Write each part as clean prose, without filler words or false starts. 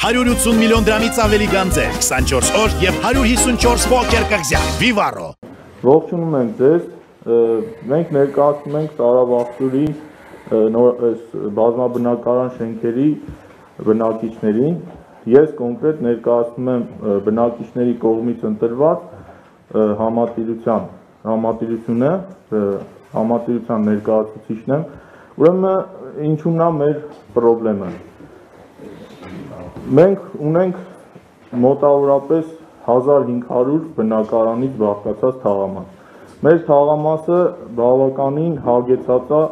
180 միլիոն դրամից ավելի գանձեր, 24 օր եւ 154 պոկեր կղզյակ։ Vivaro։ Ողջունում ենք ձեզ։ Մենք ներկայացնում ենք Սարավախտուրի բազմաբնակարան շենքերի բնակիչներին։ Ես կոնկրետ ներկայացնում եմ բնակիչների կողմից ընտրված համատիրության ներկայացուցիչն եմ։ Ուրեմն ինչու՞մն է մեր խնդրը։ Մենք ունենք մոտավորապես 1500 բնակարանից բաղկացած թաղամաս։ Մեր թաղամասը բավականին հագեցած է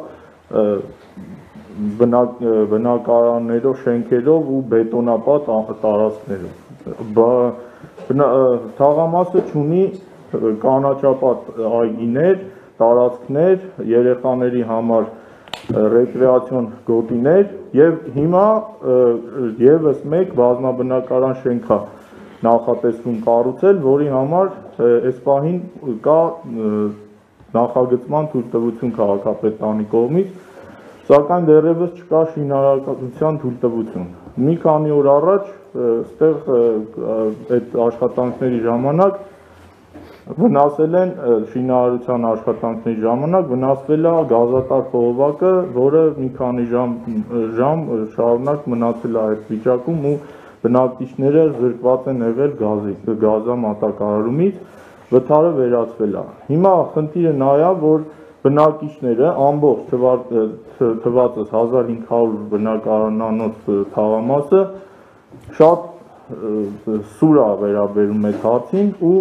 բնակարաններով, շենքերով ու բետոնապատ տարածքներով։ Թաղամասը ունի կանաչապատ այգիներ, տարածքներ, երեխաների համար ռեկրեացիոն գոտիներ եւ հիմա եւս մեկ բազմաբնակարան շենք է նախատեսվում կառուցել, որի համար այս պահին կա նախագծման թույլտվություն քաղաքապետարանի կողմից, սակայն դեռևս չկա շինարարական թույլտվություն։ Մի քանի օր առաջ այստեղ այդ աշխատանքների ժամանակ վնասել են շինարարության աշխատանքների ժամանակ վնասվել է գազատար խողովակը, որը մի քանի ժամ շարունակ մնացել է այդ վիճակում ու բնակիչները զրկված են եղել գազամատակարարումից, վթարը վերացվել է։ Հիմա խնդիրը նա է, որ բնակիչները ամբողջ թվածս 1500 բնակարանանոց թաղամասը շատ սուր է վերաբերում այդ հարցին ու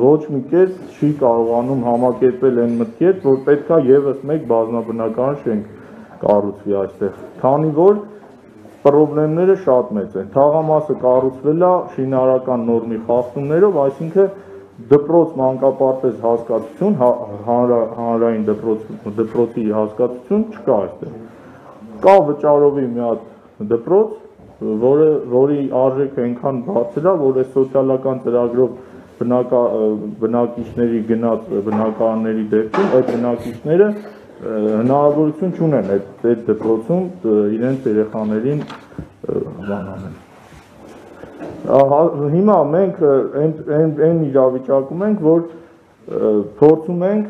ոչ մի կերպ չի կարողանում համակերպել այն մտքեր, որ պետք է եւս մեկ բազմաբնակարան շենք կառուցվի այստեղ, քանի որ պրոբլեմները շատ մեծ են։ Թաղամասը կառուցվել է շինարարական նորմի խախտումներով, այսինքն դպրոց մանկապարտեզ հասկացություն, հանրային դպրոցի հասկացություն չկա այստեղ։ Կա վճարովի մի հատ դպրոց, որի արժեքը այնքան բարձր է, որ այս սոցիալական ծրագրով բնակիչների գնած բնակարանների դեպքում այդ բնակիչները հնարավորություն չունեն այդ դպրոցում իրենց երեխաներին բանանել։ Հիմա մենք այն իրավիճակում ենք, որ փորձում ենք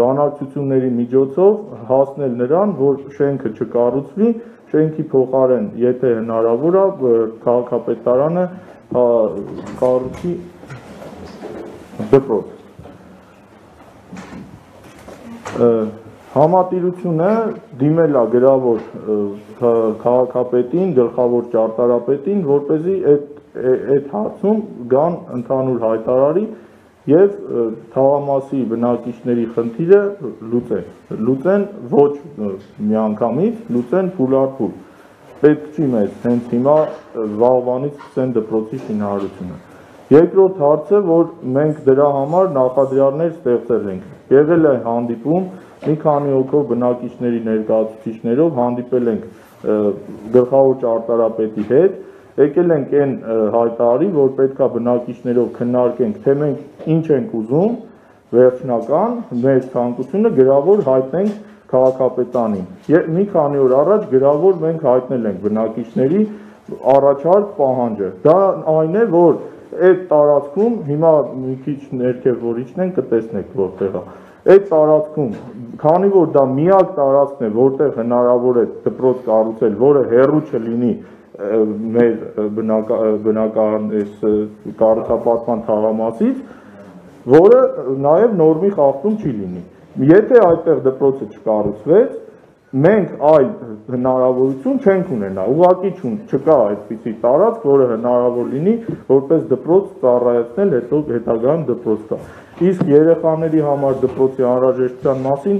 բանակցությունների միջոցով հասնել նրան, որ շենքը չկառուցվի, շենքի փոխարեն, եթե հնարավոր է, քաղաքապետարանը կառուցի դպրոց։ Համատիրությունը դիմել է գրավոր քաղաքապետին, գլխավոր ճարտարապետին, որպեսզի այդ հարցում գան ընդհանուր հայտարարի եւ թաղամասի բնակիչների խնդիրը լուծեն ոչ միանգամից, լուծեն փուլարփուլ։ Պետք չի մեզ հենց հիմա վաղվանից սկսեն դպրոցի շինարարությունը։ Երկրորդ հարցը, որ մենք դրա համար նախադրյալներ ստեղծել ենք։ Եղել է հանդիպում մի քանի հոգով բնակիչների ներկայացուցիչներով, հանդիպել ենք գլխավոր ճարտարապետի հետ, եկել ենք այն հայտարարի, որ պետք է բնակիչներով քննարկենք, թե մենք ինչ ենք ուզում, վերջնական մեր ցանկությունը գրավոր հայտնենք քաղաքապետանին։ Մի քանի օր առաջ գրավոր մենք հայտնել ենք բնակիչների առաջարկ պահանջը։ Դա այն է, որ այդ տարածքում հիմա մի քիչ ներքև որ իջնենք կտեսնեք որտեղ է։ Այդ տարածքում, քանի որ դա միակ տարածքն է, որտեղ հնարավոր է դպրոց կառուցել, որը հեռու չլինի մեր բնակարան կառուցապատման թաղամասից, որը նաև նորմի խախտում չի լինի։ Եթե այդտեղ դպրոցը չկառուցվեց, մենք այլ հնարավորություն չենք ունենա, ուղղակի չկա այդպիսի տարածք, որը հնարավոր լինի որպես դպրոց ծառայեցնել, հետո հետագայում դպրոց կա։ Իսկ երեխաների համար դպրոցի անհրաժեշտության մասին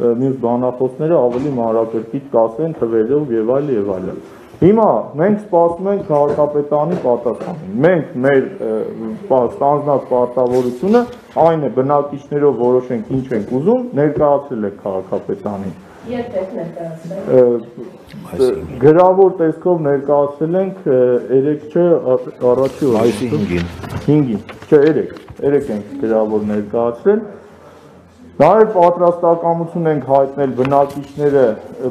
մյուս բանախոսները ավելի մանրակրկիտ կասեն թվերով եւ այլն։ Հիմա մենք սպասում ենք քաղաքապետարանի պատասխանին։ Մենք մեր ստանձնած պարտավորությունը այն է բնակիչներով որոշենք ինչ ենք ուզում, ներկայացրել ենք քաղաքապետարանին։ Երբ եք ներկայացրել։ Գրավոր տեսքով ներկայացրել ենք 3 չէ առաջի օրը։ Մայիսի 5-ին։ 5-ին, չէ 3 ենք գրավոր ներկայացրել։ Նաև պատրաստակամություն ենք հայտնել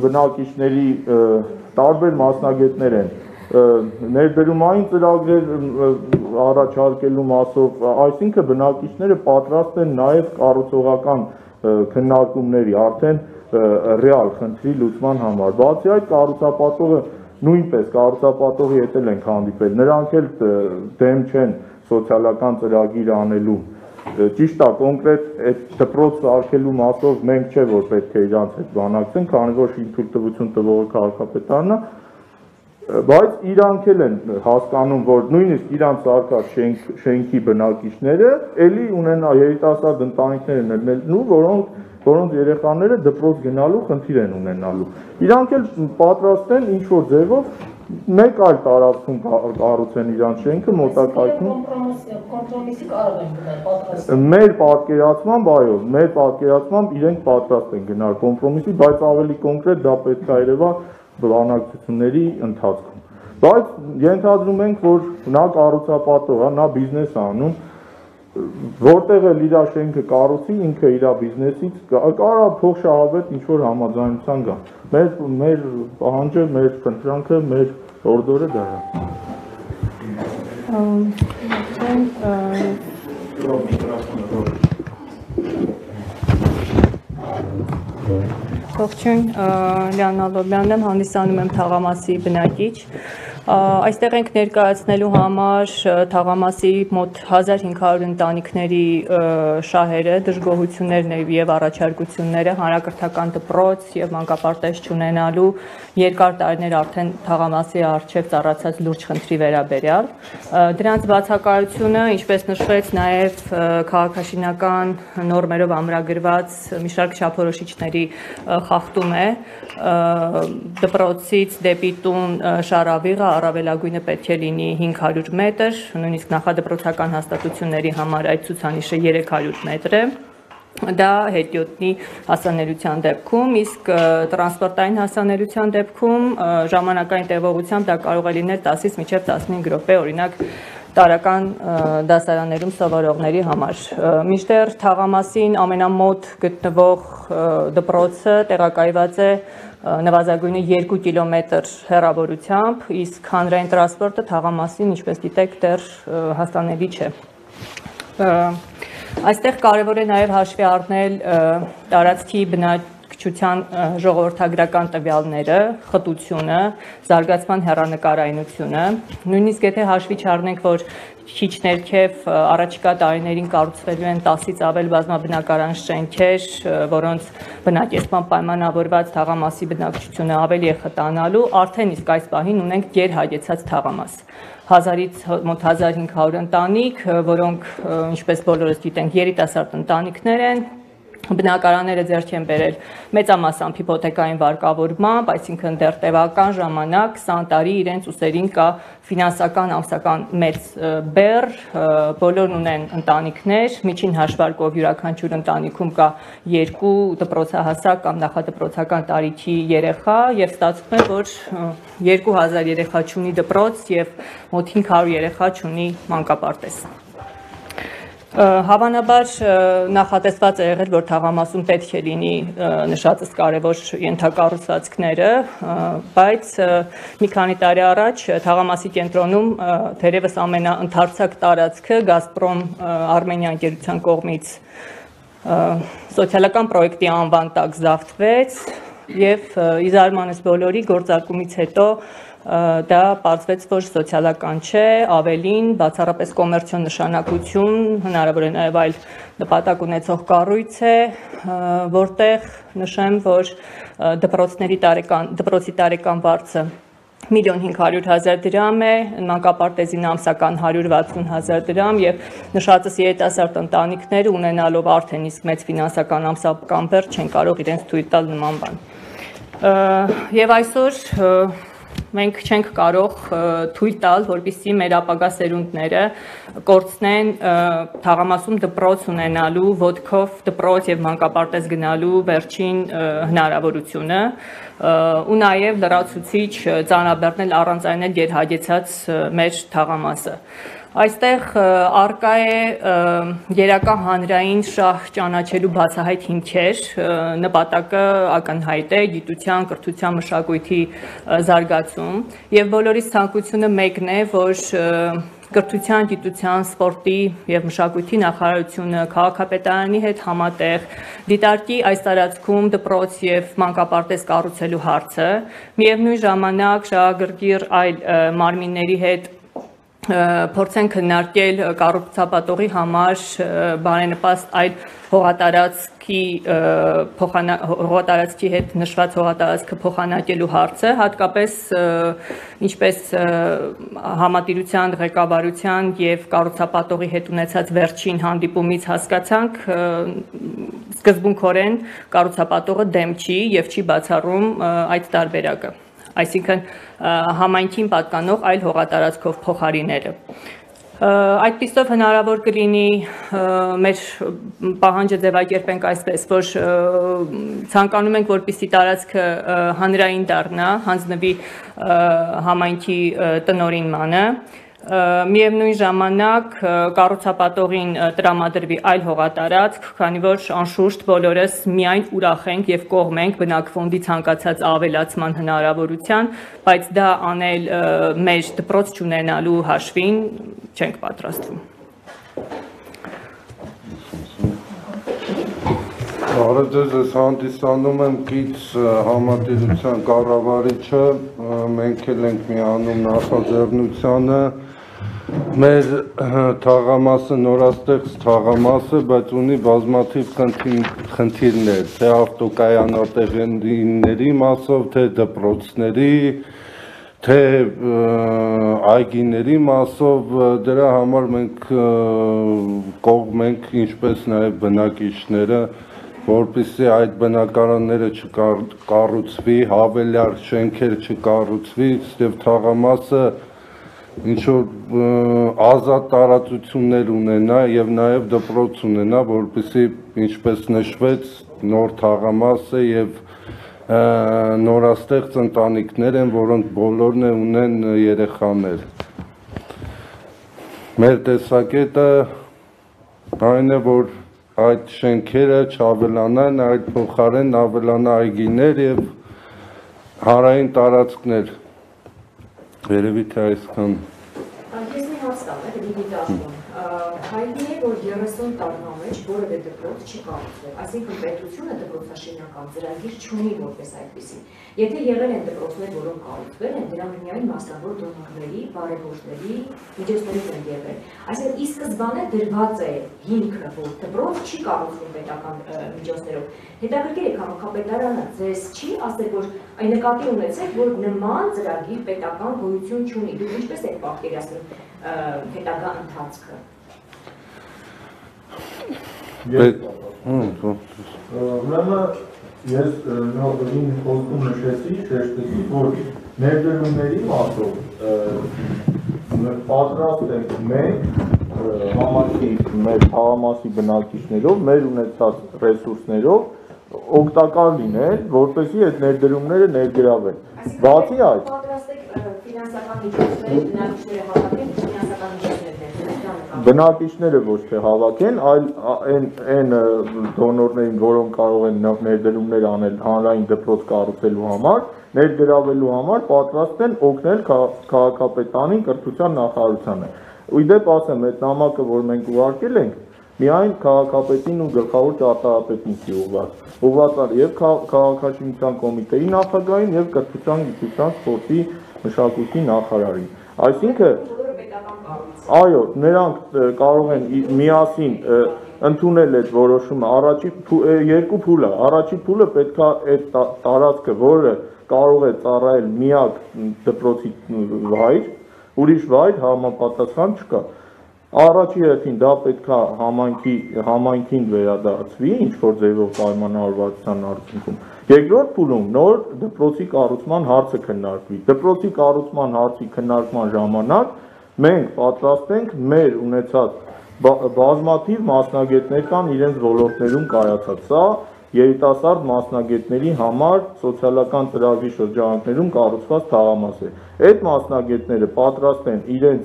բնակիչների տարբեր մասնագետներ են ներդրումային ծրագրեր առաջարկելու մասով, այսինքն բնակիչները պատրաստ են նաև կառուցողական քննարկումների, արդեն ռեալ խնդրի լուծման համար։ Բացի այդ, կառուցապատողը նույնպես կառուցապատողի հետ ենք հանդիպել, նրանք էլ դեմ չեն սոցիալական ծրագիր անելու։ Ճիշտ է, կոնկրետ այդ դպրոց արգելու մասով մենք չէ որ պետք է իրանց հետ բանակցենք, քանի որ թույլտվություն տվողը քաղաքապետարանն է, բայց իրանք էլ են հասկանում, որ նույնիսկ իրանց արկած շենքի բնակիչները էլի ունենա երիտասարդ ընտանիքներ են լինելու, որոնց երեխաները դպրոց գնալու խնդիր են ունենալու։ Իրանք էլ պատրաստ են ինչ որ ձևով մեկ այլ տարածքում կառուցեն իրանց շենքը մոտակայքում։ Կոմպրոմիսի կարող են գնալ, պատրաստ։ Մեր պատկերացմամբ, այո, մեր պատկերացմամբ իրենք պատրաստ են գնալ կոմպրոմիսի, բայց ավելի կոնկրետ դա պետք է երևա բանակցությունների ընթացքում։ Բայց ենթադրում ենք, որ նա կառուցապատող է, նա բիզնես է անում, որտեղ էլ իր շենքը կառուցի, ինքը իր բիզնեսից կարա փող շահավետ ինչ որ համաձայնության գա։ Մեր պահանջը, մեր խնդրանքը, մեր օրդորը դա է։ Ողջույն, Լիանա Լոբյանն եմ, հանդիսանում եմ Թաղամասի բնակիչ։ Այստեղ ենք ներկայացնելու համար Թաղամասի մոտ 1500 ընտանիքների շահերը, դժգոհություններն եւ առաջարկությունները հանրակրթական դպրոց եւ մանկապարտեզ չունենալու երկար տարիներ արդեն Թաղամասի առջեւ ծառացած լուրջ խնդրի վերաբերյալ։ Դրանց բացակայությունը, ինչպես նշվեց, նաեւ քաղաքաշինական նորմերով ամրագրված մի շարք չափորոշիչների խախտում է, դպրոցից դեպի տուն շարավիղը առավելագույնը պետք է լինի 500 մետր, նույնիսկ նախադպրոցական հաստատությունների համար այդ ցուցանիշը 300 մետր է։ Դա հետիոտնի հասանելիության դեպքում, իսկ տրանսպորտային հասանելիության դեպքում ժամանակային տևողությամբ դա կարող է լինել 10-ից մինչև 15 րոպե, օրինակ տարական դասարաններում սովորողների համար։ Մինչդեռ Թաղամասին ամենամոտ գտնվող դպրոցը տեղակայված է նվազագույնը 2 կիլոմետր հեռավորությամբ, իսկ հանրային տրանսպորտը Թաղամասին, ինչպես գիտեք, դեռ հասանելի չէ։ Այստեղ կարևոր է նաև հաշվի առնել տարածքի բնակչության ժողովրդագրական տվյալները, խտությունը, զարգացման հեռանկարայնությունը, նույնիսկ եթե հաշվի չառնենք, որ քիչ ներքև առաջիկա տարիներին կառուցվելու են 10-ից ավել բազմաբնակարան շենքեր, որոնց բնակեցման պայմանավորված Թաղամասի բնակչությունը ավելի է խտանալու, արդեն իսկ այս պահին ունենք գերհագեցած Թաղամաս։ 1000-ից մոտ 1500 ընտանիք, որոնք, ինչպես բոլորս գիտենք, երիտասարդ ընտանիքներ են, բնակարանները ձեռք են բերել մեծամասամբ հիփոթեկային վարկավորմամբ, այսինքն դեռ տևական ժամանակ 20 տարի իրենց ուսերին կա ֆինանսական ամսական մեծ բեռ, բոլորն ունեն ընտանիքներ, միջին հաշվարկով յուրաքանչյուր ընտանիքում կա 2 դպրոցահասակ կամ նախադպրոցական տարիքի երեխա եւ ստացվում է, որ 2000 երեխա ունի դպրոց եւ մոտ 500 երեխա ունի մանկապարտեզ։ Հավանաբար նախատեսված է եղել, որ Թաղամասում պետք է լինի նշածս կարևոր ենթակառուցվածքները, բայց մի քանի տարի առաջ Թաղամասի կենտրոնում թերևս ամենաընդարձակ տարածքը Գազպրոմ Արմենիա ընկերության կողմից սոցիալական պրոյեկտի անվան տակ զավթվեց եւ ի զարմանս բոլորի գործարկումից հետո դա պարզվեց, որ սոցիալական չէ, ավելին, բացառապես կոմերցիոն նշանակություն, հնարավոր է նաև այլ նպատակ ունեցող կառույց է, որտեղ նշեմ, որ դպրոցի տարեկան վարձը 1.500.000 դրամ է, մանկապարտեզին ամսական 160.000 դրամ եւ նշածս երիտասարդ ընտանիքները ունենալով արդեն իսկ մեծ ֆինանսական ամսական բեռ չեն կարող իրենց թույլ տալ նման բան։ Եվ այսօր մենք չենք կարող թույլ տալ, որպեսզի մեր ապագա սերունդները կորցնեն Թաղամասում դպրոց ունենալու, ոտքով դպրոց եւ մանկապարտեզ գնալու վերջին հնարավորությունը ու նաեւ լրացուցիչ ծանրաբեռնել առանց այնել գերհագեցած մեր Թաղամասը։ Այստեղ արկա է երակա հանրային շահ ճանաչելու բացահայտ հիմքեր, նպատակը ակնհայտ է գիտության, կրթության, մշակույթի զարգացում եւ բոլորիս ցանկությունը մեկն է, որ կրթության, գիտության, սպորտի եւ մշակույթի նախարարությունը քաղաքապետարանի հետ համատեղ դիտարկի այս տարածքում դպրոց եւ մանկապարտեզ կառուցելու հարցը, միևնույն ժամանակ շահագրգիռ այլ մարմինների հետ փորձեն քննարկել կառուցապատողի համար բարենպաստ այլ հողատարածքի հետ նշված հողատարածքը փոխանակելու հարցը, հատկապես ինչպես համատիրության ղեկավարության եւ կառուցապատողի հետ ունեցած վերջին հանդիպումից հասկացանք, սկզբունքորեն կառուցապատողը դեմ չի եւ չի բացառում այդ տարբերակը, այսինքն համայնքին պատկանող այլ հողատարածքով փոխարինելը։ Այդպիսով հնարավոր կլինի մեր պահանջը ձևակերպենք այսպես, որ ցանկանում ենք, որպեսզի տարածքը հանրային դառնա, հանձնվի համայնքի տնօրինմանը, միևնույն ժամանակ կառուցապատողին տրամադրվի այլ հողատարածք, քանի որ անշուշտ բոլորս միայն ուրախ ենք եւ կողմ ենք բնակֆոնդի ցանկացած ավելացման հնարավորության, բայց դա անել մեր դպրոց չունենալու հաշվին չենք պատրաստվում։ Բարեձեզ, ես հանդիսանում եմ կից համատիրության կառավարիչը, մենք էլ ենք միանում նախաձեռնությանը, մեր թաղամասը նորաստեղծ թաղամասը, բայց ունի բազմաթիվ խնդիրներ, թե ավտոկայանատեղիների մասով, թե դպրոցների, թե այգիների մասով, դրա համար մենք կողմ ենք, ինչպես նաև բնակիչները, որպեսզի այդ բնակարանները չկառուցվի, հավելյալ շենքեր չկառուցվի, եւ թաղամասը ինչ-որ ազատ տարածություններ ունենա եւ նաեւ դպրոց ունենա, որպեսզի ինչպես նշվեց, նոր թաղամաս է եւ նորաստեղծ ընտանիքներ են, որոնք բոլորն ունեն երեխաներ։ Մեր տեսակետը այն է, որ այդ շենքերը չավելանան, այդ փոխարեն ավելանա այգիներ եւ հանրային տարածքներ։ Երևի թե այսքան։ Ես մի հարց տամ, դիտարկում։ Հայտնի է, որ 30 տարվա մեջ որևէ դպրոց չի կառուցվել, այսինքն պետությունը դպրոցաշինական ծրագիր չունի որպես այդպիսին։ Եթե եղել են դպրոցներ, որոնք կառուցվել են, դրանք միայն մասնավոր դոնորների, բարեգործների միջոցներից են եղել։ Այսինքն ի սկզբանե դրված է հիմքը, որ դպրոց չի կառուցվում պետական միջոցներով։ Հետաքրքիր է քաղաքապետարանը ձեզ չի ասել, որ այն նկատի ունեցեք, որ նման ծրագիր պետական գոյություն չունի։ Դուք ինչպես եք պատկերացնում հետագա ընթացքը։ Ուրեմն ես նորին խոսքում նշեցի, շեշտեցի, որ ներդրումների մասով պատրաստ ենք մենք համայնքի մեր թաղամասի բնակիչներով, մեր ունեցած ռեսուրսներով օգտակար լինել, որպեսզի այդ ներդրումները ներգրավեն։ Բացի այդ, պատրաստ եք ֆինանսական միջոցներ, բնակիչները հավաքեն, ֆինանսական միջոցներ բնակիչները ոչ թե հավաքեն, այլ այն դոնորներին, որոնք կարող են ներդրումներ անել հանրային դպրոց կառուցելու համար, ներգրավելու համար պատրաստ են օգնել քաղաքապետարին, կրթության նախարարությանը։ Ու իդեպ ասեմ, այդ նամակը, որ մենք ուղարկել ենք, միայն քաղաքապետին ու գլխավոր ճարտարապետին չի ուղղված եւ քաղաքաշինության կոմիտեի նախագահին եւ կրթության, գիտության, սպորտի, մշակույթի նախարարին։ Այսինքն այո, նրանք կարող են միասին ընդունել այդ որոշումը, երկու փուլ է, առաջին փուլը պետք է այդ տարածքը, որը կարող է ծառայել միակ դպրոցի վայր, ուրիշ վայր համապատասխան չկա։ Առաջի հերթին դա պետք է համայնքին վերադարձվի, ինչ-որ ձևով պայմանավորվածության արդյունքում։ Երկրորդ փուլում նոր դպրոցի կառուցման հարցը քննարկվի։ Դպրոցի կառուցման հարցի քննարկման ժամանակ մենք պատրաստ ենք մեր ունեցած բազմաթիվ մասնագետներ կան իրենց ոլորտներում կայացած։ Սա երիտասարդ մասնագետների համար սոցիալական ծրագրի շրջանակներում կառուցված թաղամաս է։ Այդ մասնագետները պատրաստ են իրենց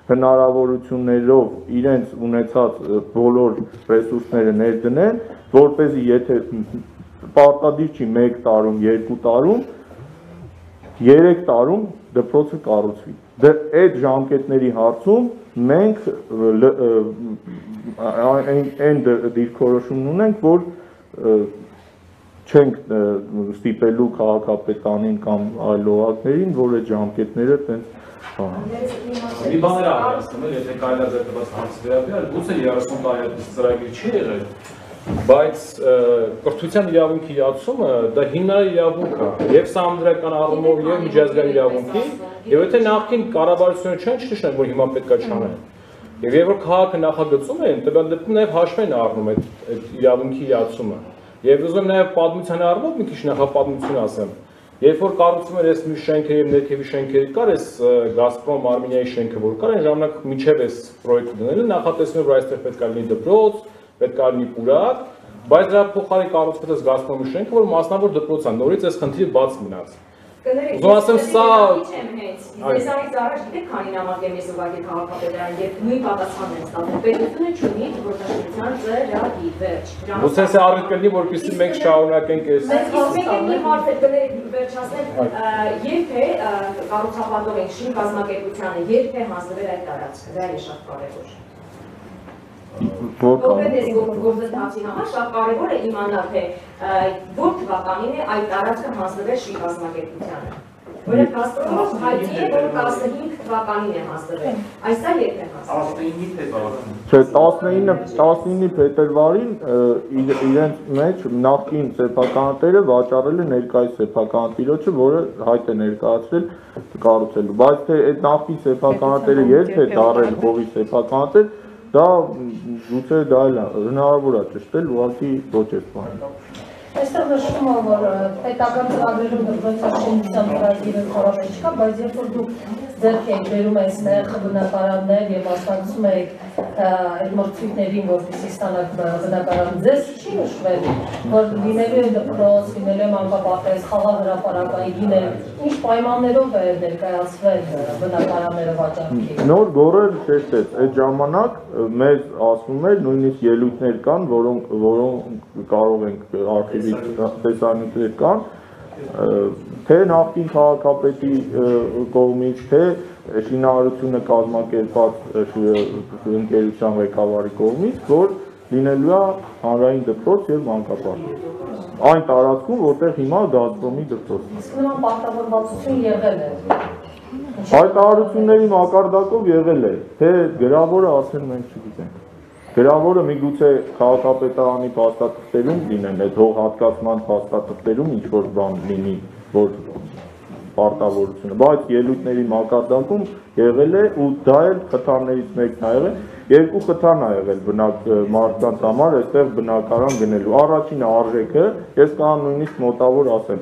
հնարավորություններով իրենց ունեցած բոլոր ռեսուրսները ներդնեն, որպեսզի եթե պարտադիր չի 1 տարում, 2 տարում, 3 տարում դպրոցը կառուցվի։ Այդ ժամկետների հարցում մենք այն դիրքորոշումն ունենք, որ չենք ստիպելու քաղաքապետանին կամ այլ օղակներին, որ այդ ժամկետները տենց Մի բաներ ավելացնում եմ, եթե կարելի է ձեր տված հարցի վերաբերյալ, գուցե 30 տարի այդպես ծրագիր չի եղել, բայց կրթության իրավունքի իացումը դա հիմնարար իրավունք է, եւ սահմանադրական առումով եւ միջազգային իրավունքի, եւ եթե նախքին կառավարությունը չեն ճիշտ, որ հիմա պետքա չանեն։ Եվ երբ որ քաղաքը նախագծում են, տվյալ դեպքում նաեւ հաշվ են առնում այդ իրավունքի իացումը։ Եվ ուզում եմ նաեւ պատմության առումով մի քիչ նախապատմություն ասեմ։ Երբ որ կառուցում էր այս մի շենքը եւ ներքևի շենքերը կար, այս Գազպրոմ Արմենիայի շենքը որ կար, այն ժամանակ միջև այս պրոյեկտը դնելը նախատեսվում էր, որ այստեղ պետք է լինի դպրոց, պետք է լինի պուրակ, բայց դրա փոխարեն կառուցվել է Գազպրոմի շենքը, որ մասնավոր դպրոց է, նորից այս խնդիրը բաց մնաց։ Ուզում ասեմ սա Դեսանից առաջ գիտեք քանի նամակ եմ ես ուղղակի քաղաքապետարան եւ նույն պատասխանն եմ ստանում։ Պետությունը չունի դպրոցաշինության ծրագիր, վերջ։ Ոսե սա առիթ կլինի, որպեսզի մենք շարունակենք այս։ Մենք մի հարց էլ կներեք վերջացնել, երբ է կառուցապատող ենք շին կազմակերպությանը, երբ է հանձնվել այդ տարածքը, դա է շատ կարևոր։ Կոնկրետ այս գործընթացի համար շատ կարևոր է իմանալ, թե որ թվականին է այդ տարածքը հանձնվել շին կազմակերպությանը։ Որը Գազպրոմով հայտնի է, որ 15 թվականին է հանձնվել։ Այսա երբ է հանձնվել։ 19 փետրվարին իրենց մեջ նախկին սեփականատերը վաճառել է ներկայիս սեփականատիրոջը, որը հայտ է ներկայացրել կառուցելու։ Բայց թե այդ նախկին սեփականատերը երբ է դառել հողի սեփականատեր, դա գուցե դա էլ հնարավոր է ճշտել, ուղղակի ոչ այս բանը։ Այստեղ նշվում է, որ պետական ծրագրերում դպրոցաշինության ծրագիրը խորապես չկա, բայց երբ որ դուք ձեռք եք բերում այստեղ բնակարաններ եւ մասնակցում եք այդ մրցույթներին, որպեսզի ստանաք բնակարան, ձեզ չի նշվել, որ լինելու է դպրոց, լինելու է մանկապարտեզ, խաղաղ հրապարակայիններ, ինչ պայմաններով է ներկայացվել բնակարանները վաճառքի։ Նոր գորը շեշտեց, այդ ժամանակ մեզ ասվում էր նույնիսկ ելույթներ կան, որոնք կարող ենք արխիվի տեսանյութեր կան, թե նախկին քաղաքապետի կողմից, թե շինարարությունը կազմակերպած ընկերության ղեկավարի կողմից, որ լինելու է հանրային դպրոց եւ մանկապարտեզ։ Այն տարածքում, որտեղ հիմա Գազպրոմի դպրոցն է։ Իսկ նման պարտավորվածություն եղել է։ Հայտարարությունների մակարդակով եղել է, թե գրավորը ասեն մենք չգիտենք։ Գրավորը միգուցե քաղաքապետարանի փաստաթղթերում լինեն, այդ հող հատկացման փաստաթղթերում ինչ որ բան լինի, որ պարտավորությունը, բայց ելույթների մակարդակում եղել է ու դա էլ խթաններից մեկն է եղել, երկու խթան է եղել մարդկանց համար այստեղ բնակարան գնելու։ Առաջինը արժեքը, ես կարող նույնիսկ մոտավոր ասեմ,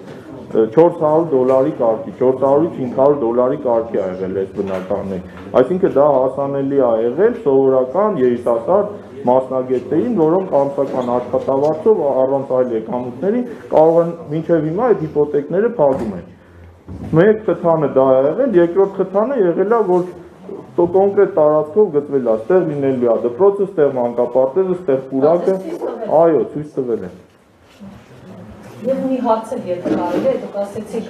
$400 կարգի, $400-ից $500 կարգի է եղել այս բնակարաններին։ Այսինքն դա հասանելի է եղել սովորական երիտասարդ մասնագետներին, որոնք ամսական աշխատավարձով առանց այլ եկամուտների կարող են մինչև հիմա այդ հիպոթեկները փակում են։ Մեկ խթանը դա է եղել, երկրորդ խթանը եղել է, որ կոնկրետ տարածքով գծվել է, ստեղ լինելու է դպրոցը, ստեղ մանկապարտեզը, ստեղ պուրակը, այո, ցույց տվել է։ Եվ մի հարց էլ եթե կարելի է, դուք ասեցիք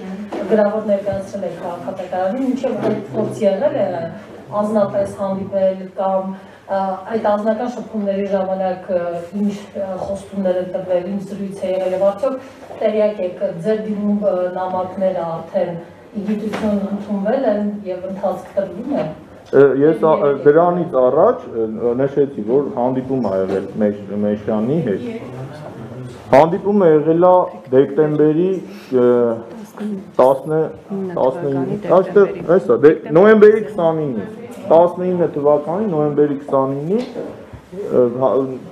գրավոր ներկայացրել եք քաղաքապետարանին, մինչև այդ փորձ եղել է անձնապես հանդիպել կամ այդ անձնական շփումների ժամանակ ինչ խոստումներ են տվել, ինչ զրույց է եղել, եւ արդյոք տեղյակ եք ձեր դիմում նամակները արդեն իգիտություն ընդունվել են եւ ընթացք տրվում է։ Ես դրանից առաջ նշեցի, որ հանդիպում ա եղել Մեշյանի հետ։ Հանդիպումը եղել է դեկտեմբերի 19, նոյեմբերի 29 թվականի նոյեմբերի 29-ի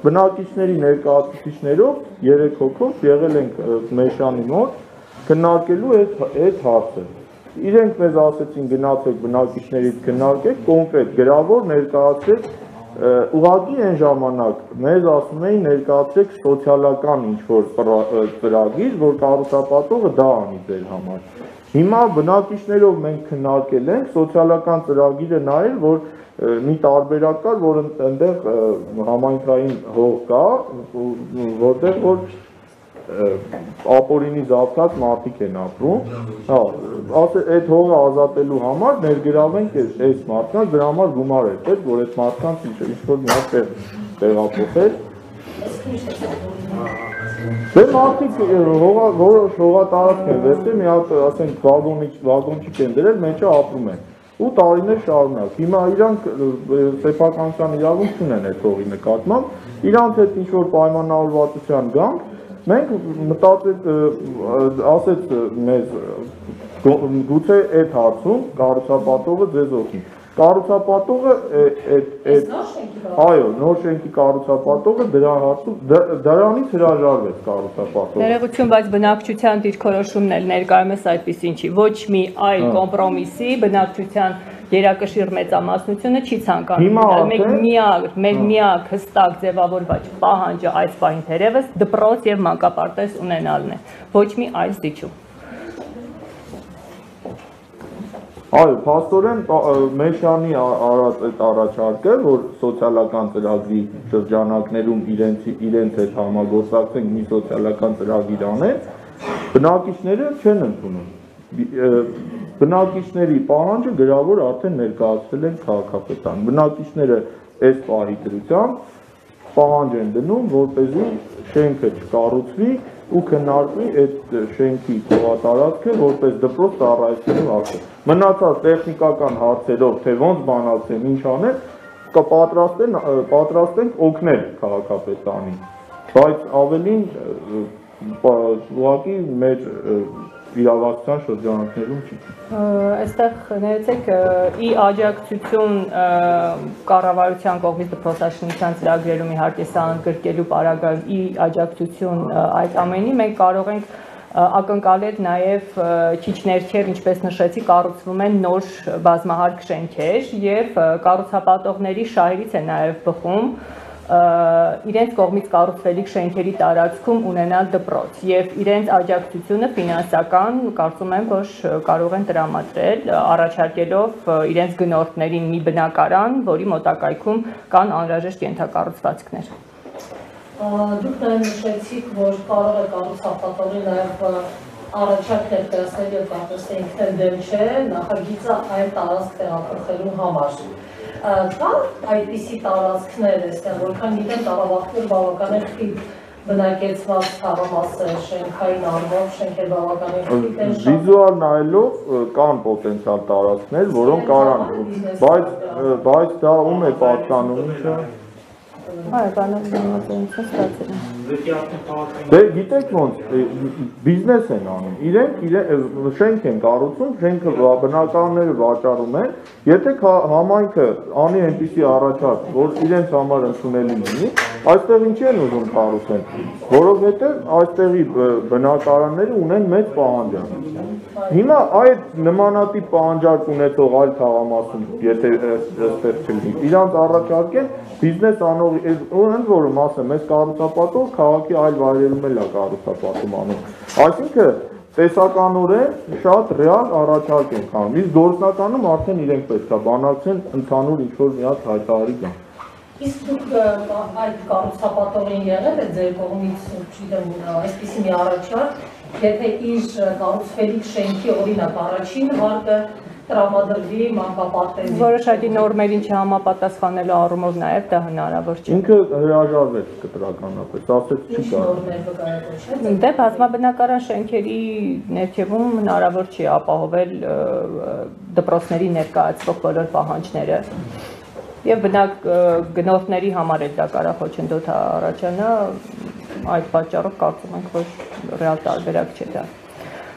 բնակիչների ներկայացուցիչներով 3 հոգով եղել ենք Մեշյանի մոտ քննարկելու այդ հարցը։ Իրենք մեզ ասեցին գնացեք բնակիչներից քննարկեք, կոնկրետ գրավոր ներկայացրեք, ուղղակի այն ժամանակ մեզ ասում էին ներկայացրեք սոցիալական ինչ-որ ծրագիր, որ կառուցապատողը դա անի ձեր համար։ Հիմա բնակիչներով մենք քննարկել ենք սոցիալական ծրագիրը նայել, որ մի տարբերակ կար, որ այնտեղ համայնքային հող կա, որտեղ որ ապօրինի զավթած մարդիկ են ապրում, այդ հողը ազատելու համար ներգրավենք այս մարդկանց, դրա համար գումար է պետք, որ այդ մարդկանց ինչ-որ մի հատ տեղափոխել։ Դե մարդիկ հողատարածք են վերցրել, մի հատ ասենք վագոնչիկ են դրել, մեջը ապրում են ու տարիներ շարունակ։ Հիմա իրանք սեփականության իրավունք չունեն այդ հողի նկատմամբ, իրանք հետ ինչ-որ պայմանավորվածության գանք, մենք մտածեց ասեց մեզ գուցե այդ հարցում կառուցապատողը ձեզ օգնի։ Կառուցապատողը այո, նոր շենքի կառուցապատողը դրա հարցում դրանից հրաժարվեց կառուցապատողը։ Ներողություն, բայց բնակչության դիրքորոշումն էլ ներկայումս այդպեսին չի։ Ոչ մի այլ կոմպրոմիսի բնակչության երակշիռ մեծամասնությունը չի ցանկանում։ Մեր միակ հստակ ձևավորված պահանջը այս պահին թերևս դպրոց եւ մանկապարտեզ ունենալն է։ Ոչ մի այլ զիջում։ Այո, փաստորեն Մեշյանի արած այդ առաջարկը, որ սոցիալական ծրագրի շրջանակներում իրենց հետ համագործակցենք մի սոցիալական ծրագիր անեն, բնակիչները չեն ընդունում։ Բնակիչների պահանջը գրավոր արդեն ներկայացրել են քաղաքապետարան։ Բնակիչները այս պահի դրությամբ պահանջ են դնում, որպեսզի շենքը չկառուցվի ու քննարկվի այդ շենքի հողատարածքը որպես դպրոց ծառայեցնելու հարցը։ Մնացած տեխնիկական հարցերով, թե ոնց բանացեն, ինչ անել, կպատրաստենք օգնել քաղաքապետարանին, բայց ավելին ուղղակի մեր իրավասության շրջանակներում չի։ Այստեղ ներեցեք ի աջակցություն կառավարության կողմից դպրոցաշինության ծրագրերում իհարկե սա ընդգրկելու պարագայում ի աջակցություն այդ ամենի մենք կարող ենք ակնկալել նաև քիչ ներքև, ինչպես նշեցի, կառուցվում են նոր բազմահարկ շենքեր եւ կառուցապատողների շահերից է նաև բխում իրենց կողմից կառուցվելիք շենքերի տարածքում ունենալ դպրոց եւ իրենց աջակցությունը ֆինանսական կարծում եմ որ կարող են տրամադրել առաջարկելով իրենց գնորդներին մի բնակարան, որի մոտակայքում կան անհրաժեշտ ենթակառուցվածքներ։ Դուք նաև նշեցիք, որ կարող է կառուցապատողի նաև առաջարկ ներկայացնել եւ կարծես թե ինքն դեմ չէ նախագիծը այլ տարածք տեղափոխելու համար։ Կան այդպիսի տարածքներ այստեղ, որքան գիտեմ, Ղարաբաղում բավականին խիտ բնակեցված թաղամասեր, շենքային առումով, շենքեր բավականին խիտ են։ Վիզուալ նայելով կան պոտենցիալ տարածքներ, որոնք կարան, բայց դա ում է պատկանում, ինչը։ Այո, բանալիզացիան ստացել են։ Դե գիտեք ոնց բիզնես են անում։ Իրենք շենք են կառուցում, շենքը բնակարանները վաճառում են, եթե համայնքը անի այնպիսի առաջարկ, որ իրենց համար ընդունելի լինի, այստեղ ինչի են ուզում կառուցեն, որովհետև այստեղի բնակարանները ունեն մեծ պահանջարկ։ Հիմա այդ նմանատիպ պահանջարկ ունեցող այլ թաղամասում, եթե այստեղ չլինի, իրանց առաջարկեն բիզնես անող ընդ որում ասեմ, այս կառուցապատող քաղաքի այլ վայրերում էլ է կառուցապատում անում։ Այսինքն տեսականորեն շատ ռեալ առաջարկ են անում։ Իսկ գործնականում արդեն իրենք պետք է բանակցեն ընդհանուր ինչ-որ մի հատ հայտարարի կան։ Իսկ դուք այդ կառուցապատողին եղել եք ձեր կողմից, չգիտեմ, այսպիսի մի առաջարկ, եթե իր կառուցվելիք շենքի օրինակ առաջին հարկը տրամադրվի մանկապարտեզին։ Որոշակի նորմերին չհամապատասխանելու առումով նաև դա հնարավոր չէ։ Ինքը հրաժարվեց կտրականապես, ասեց չի կարող։ Դե բազմաբնակարան շենքերի ներքևում հնարավոր չի ապահովել դպրոցների ներկայացվող բոլոր պահանջները։ Եվ բնակ գնորդների համար էլ դա կարող խոչընդոտ առաջանա, այդ պատճառով կարծում ենք, որ ռեալ տարբերակ չէ դա։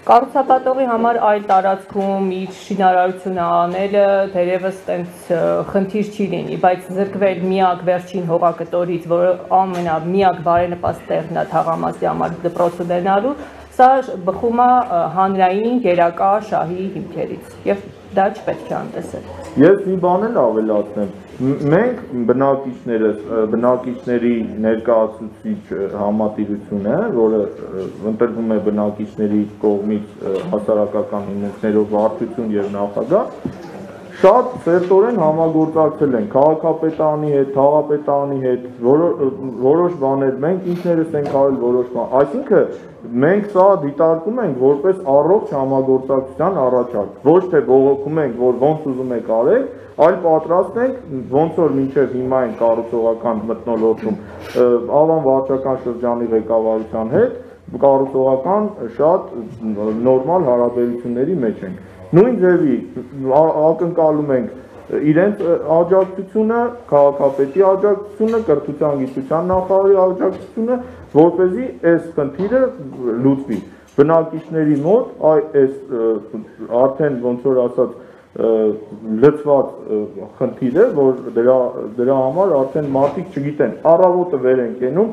Կառուցապատողի համար այլ տարածքում իր շինարարությունը անելը դերևս տենց խնդիր չի լինի, բայց զրկվել միակ վերջին հողակտորից, որը միակ բարենպաստ տեղն է թաղամասի համար դպրոց ունենալու, սա բխում է հանրային գերակա շահի հիմքերից եւ դա չպետք է անտեսել։ Ես մի բան էլ ավելացնեմ։ Մենք բնակիչների ներկայացուցիչ համատիրությունը, որը ընտրվում է բնակիչների կողմից հասարակական հիմունքներով վարչություն եւ նախագահ, շատ սերտորեն համագործակցել են քաղաքապետարանի հետ, թաղապետարանի հետ, որոշ բաներ մենք ինքներս ենք արել որոշ բան, այսինքն մենք սա դիտարկում ենք որպես առողջ համագործակցության առաջարկ, ոչ թե բողոքում ենք, որ ոնց ուզում եք արեք, այլ պատրաստ ենք, ոնց որ մինչև հիմա են կառուցողական մթնոլորտում Ավան վարչական շրջանի ղեկավարության հետ կառուցողական շատ նորմալ հարաբերությունների մեջ ենք։ Նույն ձևի ակնկալում ենք իրենց աջակցությունը, քաղաքապետի աջակցությունը, կրթության գիտության նախարարի աջակցությունը, որպեսզի այս խնդիրը լուծվի։ Բնակիչների մոտ այս արդեն ոնց որ ասած լծված խնդիր է, որ դրա համար արդեն մարդիկ չգիտեն, առավոտը վեր են կենում,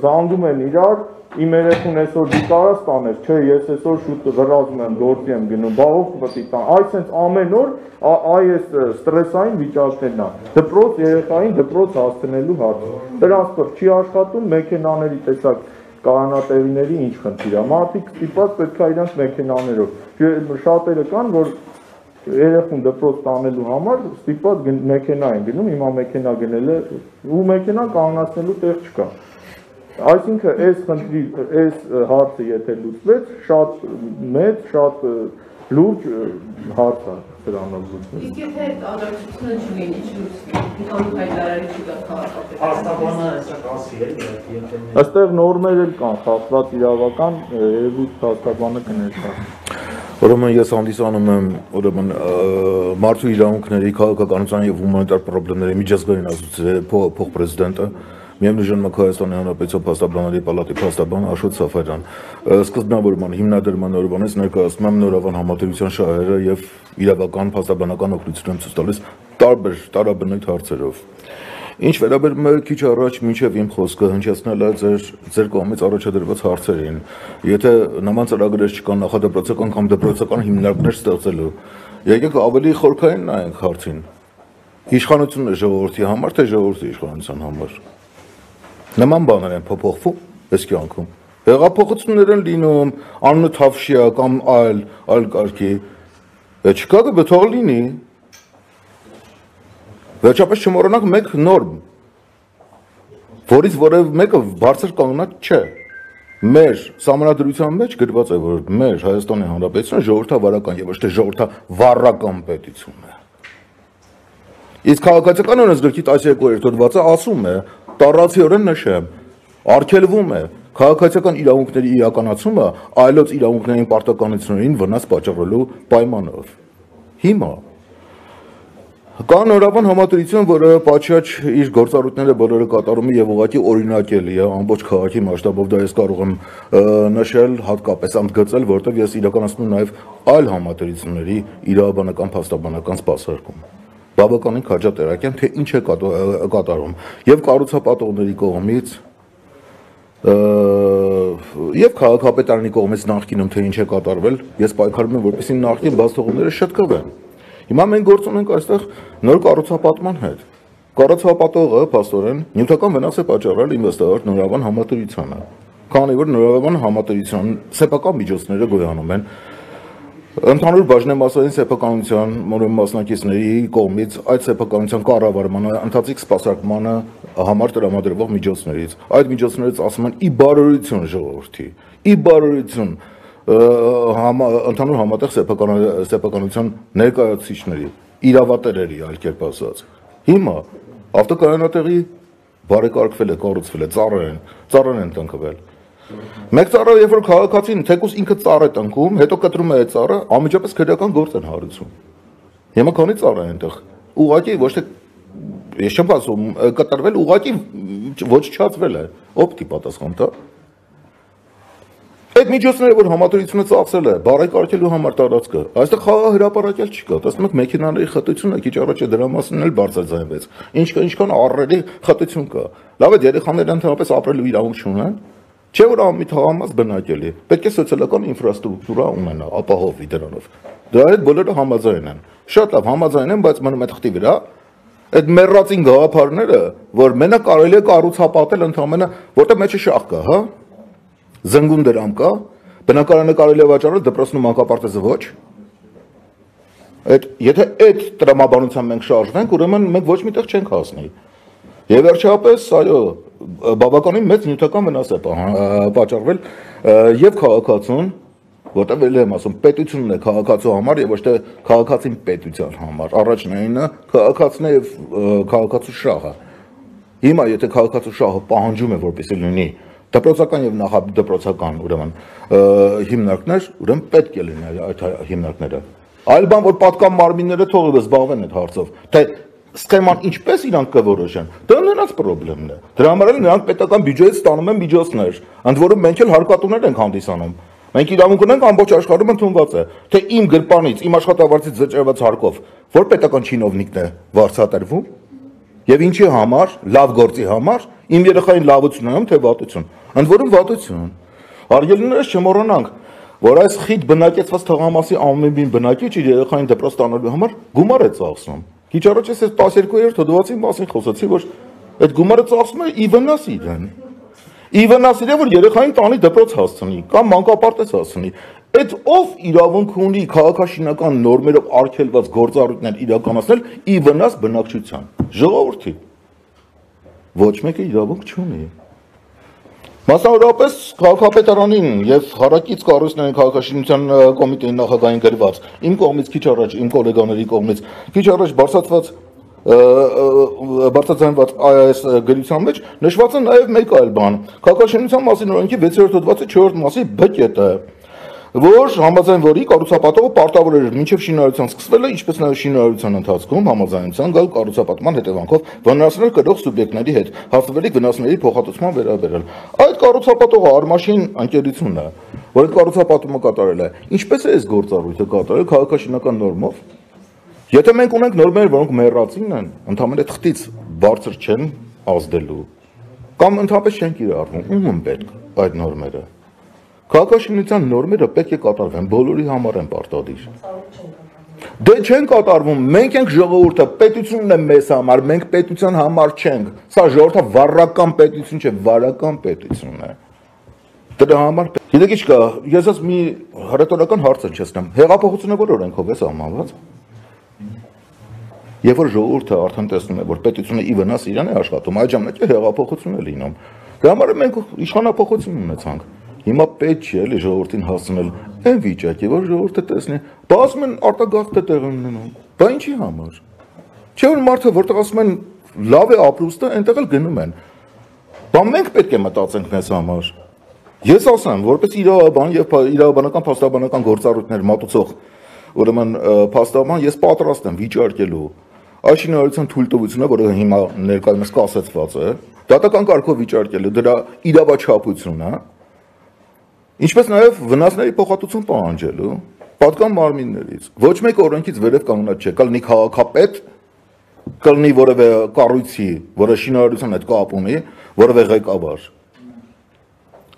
զանգում են իրար, իմ երեխուն այսօր դու կարաս տանես, չէ, ես այսօր շուտ վրազում եմ, գործի եմ գնում, բա ով պետք է տան։ Այսինքն ամեն օր այս ստրեսային վիճակներն է։ Դպրոց երեխային դպրոց հասցնելու հարցը։ Տրանսպորտ չի աշխատում, մեքենաների տեսակ կանանատերիների ինչ խնդիր է։ Մարդիկ ստիպված պետք է իրանց մեքենաներով։ Շատերը կան, որ երեխուն դպրոց տանելու համար ստիպված մեքենա են գնում, հիմա մեքենա գնել է ու մեքենա կանգնացնելու տեղ չկա։ Այսինքն այս խնդրի, այս հարցը եթե լուծվեց, շատ մեծ, շատ լուրջ հարց է դրանով լուծվել։ Իսկ եթե աջակցությունը չլինի, ընդհանուր հայտարարի չկա քաղաքապետարանի։ Փաստաբանը հեսա կասի է, Այստեղ նորմեր էլ կան, խախտված իրավական, երևի փաստաբանը կներկայացնի։ Ուրեմն ես հանդիսանում եմ մարդու իրավունքների, քաղաքականության եւ հումանիտար պրոբլեմների միջազգային ասոցիացիայի փոխպրեզիդենտը, միևնույն ժամանակ Հայաստանի Հանրապետության փաստաբանների պալատի փաստաբան Աշոտ Սաֆարյան։ Սկզբնավորման հիմնադրման օրվանից ներկայացնում եմ նորավան համատեղության շահերը եւ իրավական փաստաբանական օգնություն եմ ցույց տալիս տարբեր տարաբնույթ հարցերով։ Ինչ վերաբերում է քիչ առաջ մինչև իմ խոսքը հնչեցնել է ձեր կողմից առաջադրված հարցերին, եթե նման ծրագրեր չկան նախադպրոցական կամ դպրոցական հիմնարկներ ստեղծելու, եկեք ավելի խորքային նայենք հարցին։ Իշխանությունն է ժողովրդի համար, թե ժողովրդի իշխանության համար։ Նման բաներ են փոփոխվում այս կյանքում։ Հեղափոխություններ են լինում, անունը Թավշյա կամ այլ կարգի։ Չկա թող լինի։ Վերջապես չմոռանանք մեկ նորմ, որից որևէ մեկը բարձր կանգնած չէ։ Մեր սահմանադրության մեջ գրված է, որ մեր Հայաստանի Հանրապետությունը ժողովրդավարական եւ ոչ թե ժողովրդավարական պետություն է։ Իսկ քաղաքացիական օրենսգրքի 12-րդ հոդվածը ասում է, տառացիորեն նշեմ, արգելվում է քաղաքացիական իրավունքների իրականացումը այլոց իրավունքներին պարտականություններին վնաս պատճառելու պայմանով։ Հիմա կա նորավան համատրություն, որը պատշաճ իր գործառույթները բոլորը կատարում է եւ ուղղակի օրինակելի է ամբողջ քաղաքի մասշտաբով, դա ես կարող եմ նշել, հատկապես ընդգծել, որտեղ ես իրականացնում նաեւ այլ համատրությունների իրավաբանական փաստաբանական սպասարկում։ Բավականին քաջատերակ եմ, թե ինչ է կատարում եւ կառուցապատողների կողմից եւ քաղաքապետարանի կողմից նախկինում թե ինչ է կատարվել, ես պայքարում եմ, որպեսզի նախկին բացթողումները շտկվեն։ Հիմա մենք գործ ունենք այստեղ նոր կառուցապատման հետ։ Կառուցապատողը փաստորեն նյութական վնաս է պատճառել ինվեստոր նորավան համատրությանը, քանի որ նորավան համատրության սեփական միջոցները գոյանում են ընդհանուր բաժնեմասային սեփականության մասնակիցների կողմից այդ սեփականության կառավարմանը, ընթացիկ սպասարկմանը համար տրամադրվող միջոցներից։ Այդ միջոցներից ասում են ի բարօրություն ժողովրդի, ի բարօրություն ընդհանուր համատեղ սեփականության ներկայացուցիչների, իրավատերերի, այլ կերպ ասած։ Հիմա ավտոկայանատեղի բարեկարգվել է, կառուցվել է, ծառեր են տնկվել։ Մեկ ծառը, երբ որ քաղաքացին թեկուզ ինքը ծառ է տնկում, հետո կտրում է այդ ծառը, անմիջապես քրեական գործ են հարուցում։ Հիմա քանի ծառ է այնտեղ։ Ուղղակի ոչ թե ես չեմ ասում կտրվել, ուղղակի ոչնչացվել է։ Ով պիտի պատասխան տա։ Այդ միջոցները, որ համատրությունը ծախսել է, բարեկարգելու համար տարածքը, այստեղ խաղաղ հրապարակել չկա։ Տեսնում եք մեքենաների խտությունը քիչ առաջ է դրա մասին էլ բարձրացվեց։ Ինչքան առերի խտություն կա։ Լավ է, երեխաները ընդհանրապես ապրելու իրավունք չունեն։ Չէ որ ամի թաղամաս բնակելի, պետք է սոցիալական ինֆրաստրուկտուրա ունենա, ապահովի դրանով։ Դրա հետ բոլորը համաձայն են։ Շատ լավ համաձայն են, բայց մնում է թղթի վրա այդ մեռածին գաղափարները, որ մենակ կարելի է կառուցապատել ընդհանրապես, որտեղ մեջը շահ կա, հա։ Զնգուն դրամ կա, բնակարանը կարելի է վաճառել, դպրոցն ու մանկապարտեզը ոչ։ Եթե այդ տրամաբանությամբ մենք շարժվենք, ուրեմն մենք ոչ միտեղ չենք հասնի։ Եվ վերջապես, այո, բավականին մեծ նյութական վնաս է պատճառվել եւ քաղաքացուն, որտեղ էլ եմ ասում, պետությունն է քաղաքացու համար եւ ոչ թե քաղաքացին պետության համար։ Առաջնայինը քաղաքացին է եւ քաղաքացու շահը։ Հիմա եթե քաղաքացու շահը պահանջում է, որպեսզի լինի դպրոցական եւ նախադպրոցական, ուրեմն հիմնարկներ, ուրեմն պետք է լինի այդ հիմնարկները։ Այլ բան, որ պատկան մարմինները թողի զբաղվեն այդ հարցով, թե սխեման ինչպես իրանք կորոշեն, դա նրանց խնդիրն է։ Դրա համար էլ նրանք պետական բյուջեից ստանում են միջոցներ, ընդ որում մենք էլ հարկատուներ ենք հանդիսանում։ Մենք իրավունք ունենք ամբողջ աշխարհում ընդունված է, թե իմ գրպանից, իմ աշխատավարձից զճրված հարկով, որ պետական չինովնիկն է վարձատրվում, եւ ինչի համար, լավ գործի համար, իմ երեխային լավություն, թե վատություն։ Ընդ որում վատություն։ Արգելիներս չմոռանանք, որ այս խիտ բնակեցված թղամասի ամենին բնակիչ իր երեխային դպրոց տանելու համար գումար է ծախսում։ Քիչ առաջ ես 12-րդ հոդվածի մասին խոսեցի, որ այդ գումարը ծախսում է ի վնաս իրեն։ Ի վնաս իրեն, որ երեխային տանի դպրոց հասցնի կամ մանկապարտեզ հասցնի։ Այդ ով իրավունք ունի քաղաքաշինական նորմերով արգելված գործառույթներ իրականացնել ի վնաս բնակչության։ Ժողովրդի։ Ոչ մեկը իրավունք չունի։ Մասնավորապես քաղաքապետարանին եւ հարակից կառույցներին քաղաքաշինության կոմիտեի նախագահին գրված իմ կողմից քիչ առաջ իմ գոլեգաների կողմից քիչ առաջ բարձրացված այս գրության մեջ նշված է նաեւ մեկ այլ բան քաղաքաշինության մասին օրենքի 6-րդ հոդվածի 4-րդ մասի B կետը որ համաձայն որի կառուցապատողը պարտավոր էր մինչև շինարարության սկսվելը, ինչպես նաև շինարարության ընթացքում համաձայնության գալ կառուցապատման հետևանքով վնասներ կրող սուբյեկտների հետ հաստատվելիք վնասների փոխհատուցման վերաբերել։ Այդ կառուցապատողը Արմաշին ընկերությունն է, որ այդ կառուցապատումը կատարել է։ Ինչպես է այս գործառույթը կատարել քաղաքաշինական նորմով։ Եթե մենք ունենք նորմեր, որոնք մեռածին են, ընդհանրապես թղթից բարձր չեն ազդելու, կամ ընդհանրապես չեն կիրառվում, ում են պետք այդ նորմերը։ Քաղաքաշինության նորմերը պետք է կատարվեն, բոլորի համար են պարտադիր։ Դե չեն կատարվում, մենք ենք ժողովուրդը, պետությունն է մեզ համար, մենք պետության համար չենք։ Սա ժողովրդը վառական պետություն չէ, վարական պետություն է։ Դրա համար գիտեք ինչ կա, ես ես մի հռետորական հարց եմ չեսնեմ։ Հեղափոխությունը որ օրենքով է սահմանված։ Երբ որ ժողովուրդը արդեն տեսնում է, որ պետությունը ի վնաս իրան է աշխատում, այդ ժամանակ է հեղափոխություն է լինում։ Դրա համար մենք իշխանապողություն ունեցանք։ Հիմա պետք չէ էլի ժողովրդին հասցնել այն վիճակի, որ ժողովուրդը տեսնի, ասում են արտագաղթ է տեղի ունենում։ Դա ինչի համար։ Չէ՞ որ մարդը որտեղ ասում են լավ է ապրուստը, այնտեղ էլ գնում են։ Բա մենք պետք է մտածենք մեզ համար։ Ես ասեմ, որպես իրավաբան եւ իրավաբանական փաստաբանական գործառույթներ մատուցող, ուրեմն փաստաբան ես պատրաստ եմ վիճարկելու աշինարարության թույլտվությունը, որը հիմա ներկայումս կասեցված է, դատական կարգով վիճարկելու դրա իրավաչափությունը, ինչպես նաև վնասների փոխհատուցում պահանջելու պատկան մարմիններից։ Ոչ մեկ օրենքից վերև կանգնած չէ, կլինի քաղաքապետ, կլինի որևէ կառույցի, որը շինարարության հետ կապ ունի, որևէ ղեկավար։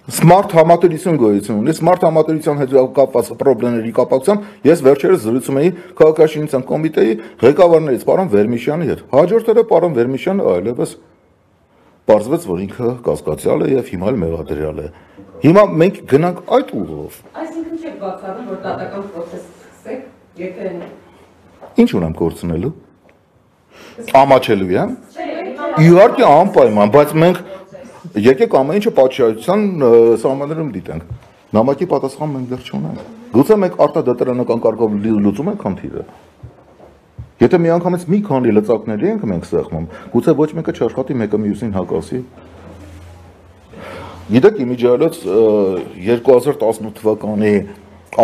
Smart համատերություն գոյություն ունի, smart համատերության հետ կապված խնդիրների կապակցությամբ ես վերջերս զրուցում էի քաղաքաշինության կոմիտեի ղեկավարներից պարոն Վերմիշյանի հետ։ Հաջորդ օրը պարոն Վերմիշյանը այլևս պարզվեց, որ ինքը կասկածյալ է եւ հիմա էլ մեղադրյալ է։ Հիմա մենք գնանք այդ ուղով։ Այսինքն չեք բացառում, որ դատական process սկսեք, եթե Ինչ ունեմ կորցնելու։ Ամաչելու եմ։ Իհարկե անպայման, բայց մենք եկեք ամեն ինչը պատշաճության սահմաններում դիտենք։ Նամակի պատասխան մենք դեռ չունենք։ Գուցե մենք արտադատարանական կարգով լուծում ենք խնդիրը։ Եթե միանգամից մի քանի լծակների ենք մենք սեղմում, գուցե ոչ մեկը չաշխատի մեկը մյուսին հակասի։ Գիտեք, իմիջիայլոց 2018 թվականի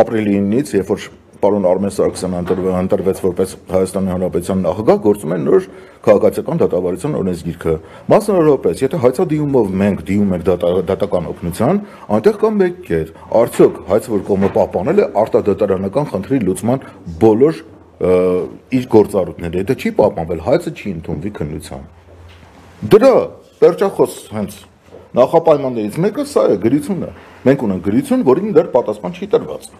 ապրիլի 9-ից, երբ որ պարոն Արմեն Սարգսյանը ընտրվեց որպես Հայաստանի Հանրապետության նախագահ, գործում է նոր քաղաքացիական դատավարության օրենսգիրքը։ Մասնավորապես, եթե հայցադիումով մենք դիում ենք դատական օգնության, այնտեղ կա մեկ կետ, արդյոք հայցավոր կողմը պահպանել է արտադատարանական խնդրի լուծման բոլոր իր գործառույթները, եթե չի պահպանվել, հայցը չի ընդունվի քննության։ Դրա վերջախոս հենց Նախապայմաններից մեկը սա է, գրությունը։ Մենք ունենք գրություն, որին դեռ պատասխան չի տրված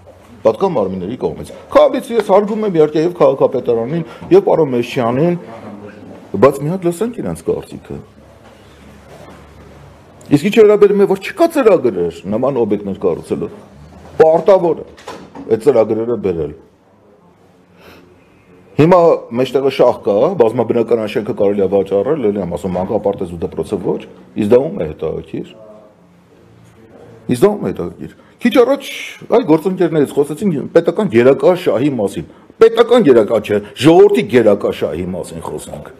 պատկան մարմինների կողմից։ Քաբից ես հարգում եմ իհարկե եւ քաղաքապետարանին եւ պարոն Մեշյանին, բայց մի հատ լսենք իրենց կարծիքը։ Իսկ ինչ վերաբերում է, որ չկա ծրագրեր նման օբյեկտներ կառուցելու, պարտավոր է այդ ծրագրերը բերել։ Հիմա մեջտեղը շահ կա, բազմաբնական շենքը կարելի է վաճառել, էլի եմ ասում, մանկապարտեզ ու դպրոցը ոչ, իսկ դա ում է հետաքրքիր։ Իսկ դա ում է հետաքրքիր։ Քիչ առաջ այ գործընկերներից խոսեցին պետական գերակաշահի մասին։ Պետական գերակա չէ, ժողովրդի գերակաշահի մասին խոսենք։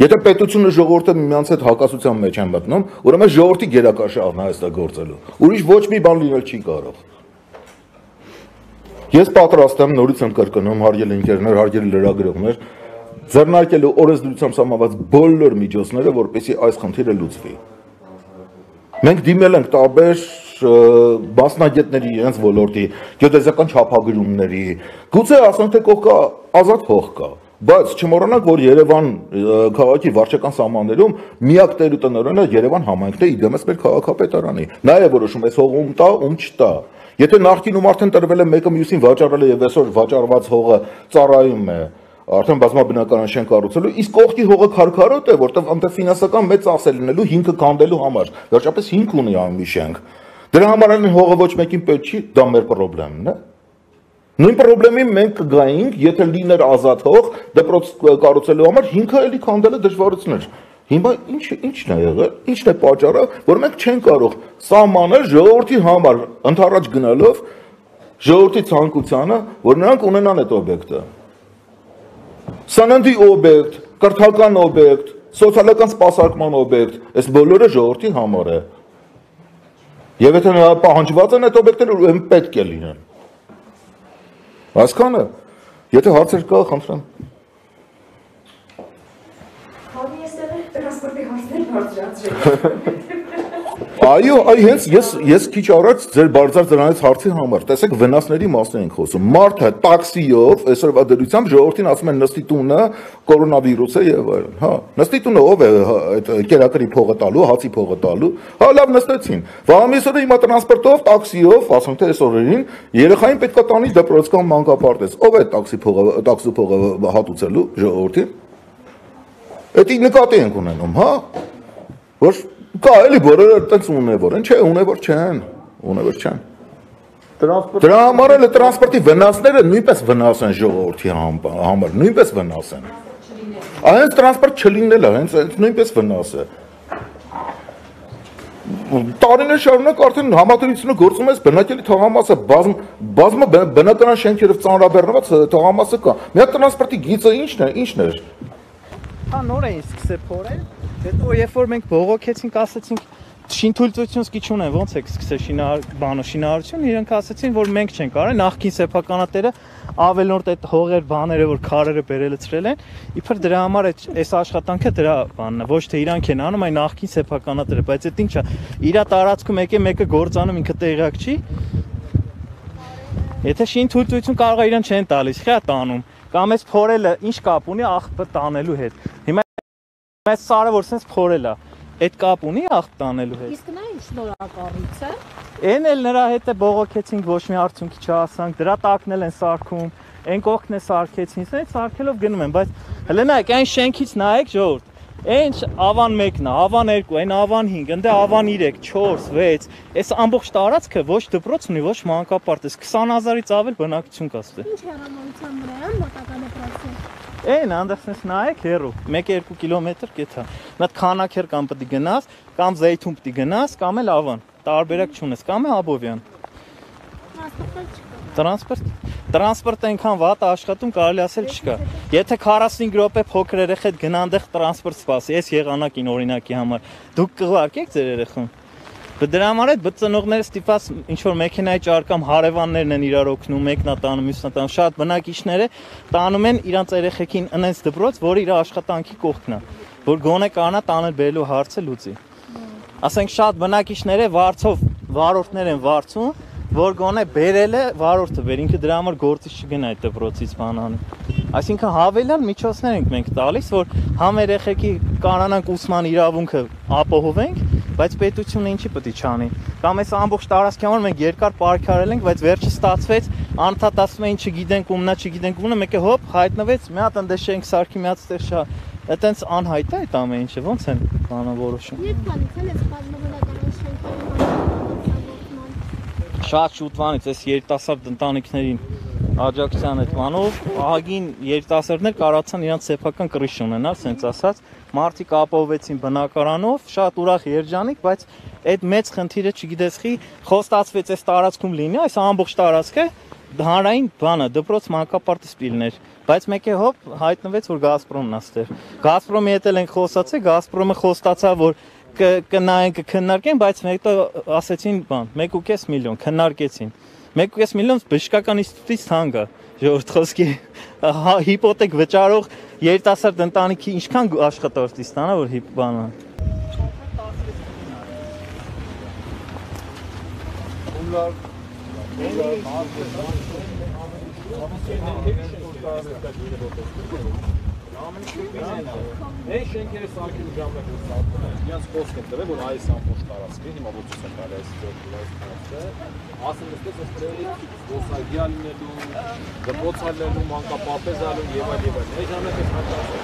Եթե պետությունը ժողովուրդը միմյանց հետ հակասության մեջ են մտնում, ուրեմն ժողովրդի գերակաշահն է այստեղ գործելու։ Ուրիշ ոչ մի բան լինել չի կարող։ Ես պատրաստ եմ, նորից եմ կրկնում, հարգելի ընկերներ, հարգելի լրագրողներ, ձեռնարկելու օրենսդրությամբ սահմանված բոլոր միջոցները, որպեսզի այս խնդիրը լուծվի։ Մենք դիմել ենք տարբեր մասնագետների իրենց ոլորտի, գեոդեզիական չափագրումների, գուցե ասենք թե կողքա ազատ հող կա, բայց չմոռանանք, որ Երևան քաղաքի վարչական սահմաններում միակ տեր ու տնօրենը Երևան համայնքն է, իդեմս մեր քաղաքապետարանի։ Նա է որոշում այս հողը ում տա, ում չտա։ Եթե նախկինում արդեն տրվել է մեկը մյուսին վաճառել է եւ այսօր վաճառված հողը ծառայում է արդեն բազմաբնական շենք կառուցելու, իսկ կողքի հողը քարքարոտ է, որտեղ այնտեղ ֆինանսական մեծ ծախսեր լինելու հիմքը կանդելու համար։ Վերջապես հիմք ունի այն մի շենք։ Դրա համար այն հողը ոչ մեկին պետք չի, դա մեր խնդիրն է։ Նույն խնդրի մենք կգայինք, եթե լիներ ազատ հող, դպրոց կառուցելու համար հիմքը էլի քանդելը դժվարություններ։ Հիմա ինչն է եղել, ինչն է պատճառը, որ մենք չենք կարող սահմանել ժողովրդի համար ընդառաջ գնալով ժողովրդի ցանկությանը, որ նրանք ունենան այդ օբյեկտը։ Սաննդի օբյեկտ, կրթական օբյեկտ, սոցիալական սպասարկման օբյեկտ, այս բոլորը ժողովրդի համար է։ Եվ եթե պահանջված են այդ օբյեկտները, ուրեմն պետք է լինեն։ Հասկանը, եթե հարցեր կա, խնդրեմ։ Քանի էստեղ է տրանսպորտի հարցներ բարձրացրել։ Այո, հենց ես քիչ առաջ ձեր բարձր դրանից հարցի համար, տեսեք վնասների մասին ենք խոսում։ Մարդը տաքսիով, այսօրվա դրությամբ ժողովրդին ասում են նստի տունը, կորոնավիրուս է եւ այլն, հա։ Նստի տունը ով է այդ կերակրի փողը տալու, հացի փողը տալու։ Հա, լավ նստեցին։ Վաղամիսօրը հիմա տրանսպորտով, տաքսիով, ասենք թե այս օրերին երեխային պետքա տանի դպրոց կամ մանկապարտեզ։ Ով է տաքսի փողը հատուցելու ժողովրդին։ Էդի նկատի ենք ունենում, հա։ Որ կա էլի բոլորը այդպես ունևոր են, չէ, ունևոր չեն, ունևոր չեն։ Դրա համար էլ տրանսպորտի վնասները նույնպես վնաս են ժողովրդի համար, նույնպես վնաս են։ Այս տրանսպորտ չլինելը հենց նույնպես վնաս է։ Տարիներ շարունակ արդեն համադրությունը գործում է բնակելի թաղամասը, բազմը բնական շենքերով ծանրաբեռնված թաղամասը կա։ Մի հատ տրանսպորտի գիծը ինչն է։ Հա նոր էին սկսել փորել, հետո երբ որ մենք բողոքեցինք, ասացինք շինթույլտվություն սկի չունեն, ոնց է սկսել շինարարություն, իրենք ասացին, որ մենք չենք արել, նախկին սեփականատերը ավելորդ այդ հողեր բաները, որ քարերը բերելցրել են, իբր դրա համար այս աշխատանքը դրա բանն է, ոչ թե իրանք են անում, այն նախկին սեփականատերը, բայց այդ ինչա, իրա տարածքում մեկը գործանում ինքը տեղյակ չի։ Եթե շինթույլտվություն կարող է իրան չեն տալիս, խա տանում, կամ այս փորելը ինչ կապ ունի աղբը տանելու հետ։ Հիմա այս սարը որ sense փորել է, այդ կապ ունի աղբ տանելու հետ։ Իսկ նա ինչ նորակառույց է։ Էն էլ նրա հետ է բողոքեցինք, ոչ մի արդյունքի չհասանք, դրա տակն էլ են սարքում, այն կողքն է սարքեցին, սենց սարքելով գնում են, բայց հələ նայեք, այն շենքից նայեք ժողովուրդ։ Այն ավան 1-ն է, ավան 2, այն ավան 5, ընդ ավան 3, 4, 6, այս ամբողջ տարածքը ոչ դպրոց ունի, ոչ մանկապարտեզ, 20000-ից ավել բնակչություն կա ստե։ Ինչ հեռավորության վրա է մոտակա դպրոցը։ Այն անդերսնես նայեք հերո, 1-2 կիլոմետր կեթա։ Նա քանակեր կամ պետք է գնաս, կամ Զեյթուն պետք է գնաս, կամ էլ ավան։ Տարբերակ չունես, կամ է Աբովյան։ Տրանսպորտ այնքան վատ աշխատում կարելի ասել չկա։ Եթե 45 րոպե փոքր երեխա հետ գնա այնտեղ տրանսպորտ սպասի, ես եղանակին օրինակի համար, դուք կղարկեք ձեր երեխուն։ Բայց դրա համար այդ ծնողները ստիպված ինչ որ մեքենայի ճարկամ հարևաններն են իրար օգնում, մեկն է տանում, մյուսն է տանում, շատ բնակիչները տանում են իրանց երեխեքին այնց դպրոց, որ իր աշխատանքի կողքն է, որ գոնե կանա տանել բերելու հարցը լուծի։ Ասենք շատ բնակիչները վարձով վարորդներ են վարձում, որ գոնե բերել է վարորդը բեր, ինքը դրա համար գործից չգնա այդ դպրոցից բանանի։ Այսինքն հավելյալ միջոցներ ենք մենք տալիս, որ համ երեխեքի կանանանք ուսման իրավունքը ապահովենք, բայց պետությունը ինչի պետք է չանի։ Կամ այս ամբողջ տարածքի համար մենք երկար պարգարել ենք, բայց վերջը ստացվեց, անդադ ասում էին չգիտենք ումնա, չգիտենք ումնա, մեկը հոп հայտնվեց, մի հատ ընդ շենք սարքի մի հատ ստեղ շա։ Այտենց անհայտ է այդ ամեն ինչը, ոնց են բանը որոշում։ Երբ բանից էլ էս բազմաբնակարան շենքերի Շատ շուտվանից այս երիտասարդ ընտանիքներին աջակցության այդ բանով ահագին երիտասարդներ կարողացան իրենց սեփական կրիչ ունենալ, ասենց ասած, մարդիկ ապահովեցին բնակարանով, շատ ուրախ երջանիկ, բայց այդ մեծ խնդիրը չգիտես խի խոստացվեց այս տարածքում լինի, այս ամբողջ տարածքը հանրային բանը, դպրոց մանկապարտեզ պիլներ, բայց մեկը հոպ հայտնվեց, որ Գազպրոմն է ստեղ։ Գազպրոմի հետ էլ ենք խոսացել, Գազպրոմը խոստացավ, որ կնայեն, կքննարկեն, բայց մեկը ասեցին բան, 1.5 միլիոն քննարկեցին։ 1.5 միլիոն բժշկական ինստիտուտից թանկ է, ժողովուրդ խոսքի հիպոթեք վճարող երիտասարդ ընտանիքի ինչքան աշխատող ստանա, որ բանը։ Hey şenkeri sakin ucamda kurtardım. Yalnız koskentleri bu ay sampoş tarafı. Hima bu çözüm kalesi tarafı. Aslında işte sprey olsa diğerlerinde de botsallerin manka papezalın yeva. Ne canlı kesmek lazım.